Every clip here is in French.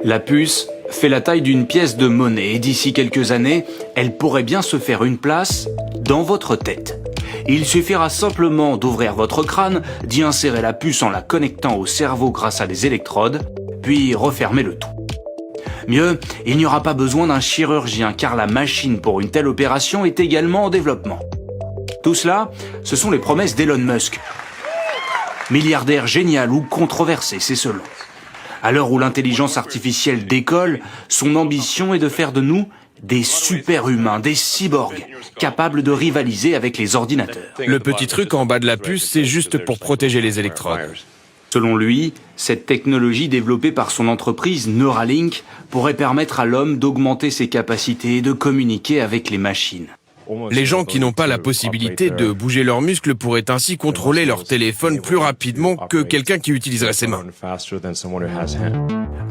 La puce fait la taille d'une pièce de monnaie et d'ici quelques années, elle pourrait bien se faire une place dans votre tête. Il suffira simplement d'ouvrir votre crâne, d'y insérer la puce en la connectant au cerveau grâce à des électrodes, puis refermer le tout. Mieux, il n'y aura pas besoin d'un chirurgien car la machine pour une telle opération est également en développement. Tout cela, ce sont les promesses d'Elon Musk. Milliardaire génial ou controversé, c'est selon. À l'heure où l'intelligence artificielle décolle, son ambition est de faire de nous des super-humains, des cyborgs, capables de rivaliser avec les ordinateurs. Le petit truc en bas de la puce, c'est juste pour protéger les électrodes. Selon lui, cette technologie développée par son entreprise Neuralink pourrait permettre à l'homme d'augmenter ses capacités et de communiquer avec les machines. Les gens qui n'ont pas la possibilité de bouger leurs muscles pourraient ainsi contrôler leur téléphone plus rapidement que quelqu'un qui utiliserait ses mains.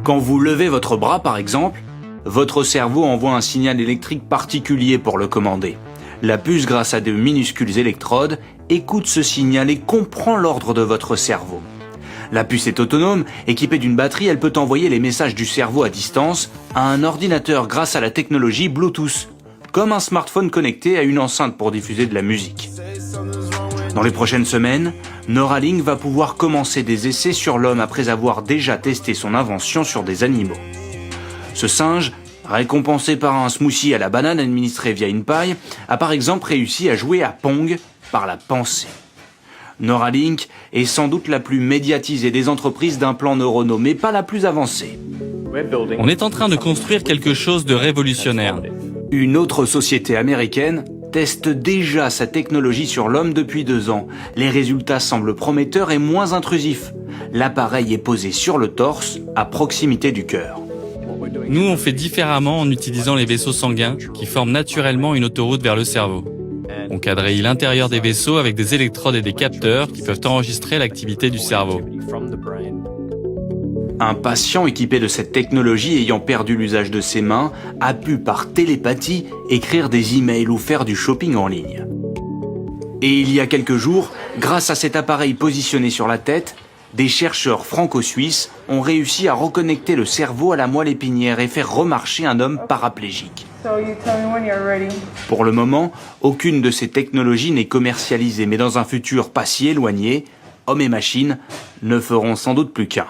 Quand vous levez votre bras par exemple, votre cerveau envoie un signal électrique particulier pour le commander. La puce, grâce à de minuscules électrodes, écoute ce signal et comprend l'ordre de votre cerveau. La puce est autonome, équipée d'une batterie, elle peut envoyer les messages du cerveau à distance à un ordinateur grâce à la technologie Bluetooth, comme un smartphone connecté à une enceinte pour diffuser de la musique. Dans les prochaines semaines, Neuralink va pouvoir commencer des essais sur l'homme après avoir déjà testé son invention sur des animaux. Ce singe, récompensé par un smoothie à la banane administré via une paille, a par exemple réussi à jouer à Pong par la pensée. Neuralink est sans doute la plus médiatisée des entreprises d'implants neuronaux, mais pas la plus avancée. On est en train de construire quelque chose de révolutionnaire. Une autre société américaine teste déjà sa technologie sur l'homme depuis 2 ans. Les résultats semblent prometteurs et moins intrusifs. L'appareil est posé sur le torse, à proximité du cœur. Nous, on fait différemment en utilisant les vaisseaux sanguins qui forment naturellement une autoroute vers le cerveau. On quadrille l'intérieur des vaisseaux avec des électrodes et des capteurs qui peuvent enregistrer l'activité du cerveau. Un patient équipé de cette technologie ayant perdu l'usage de ses mains a pu par télépathie écrire des emails ou faire du shopping en ligne. Et il y a quelques jours, grâce à cet appareil positionné sur la tête, des chercheurs franco-suisses ont réussi à reconnecter le cerveau à la moelle épinière et faire remarcher un homme paraplégique. Pour le moment, aucune de ces technologies n'est commercialisée, mais dans un futur pas si éloigné, hommes et machines ne feront sans doute plus qu'un.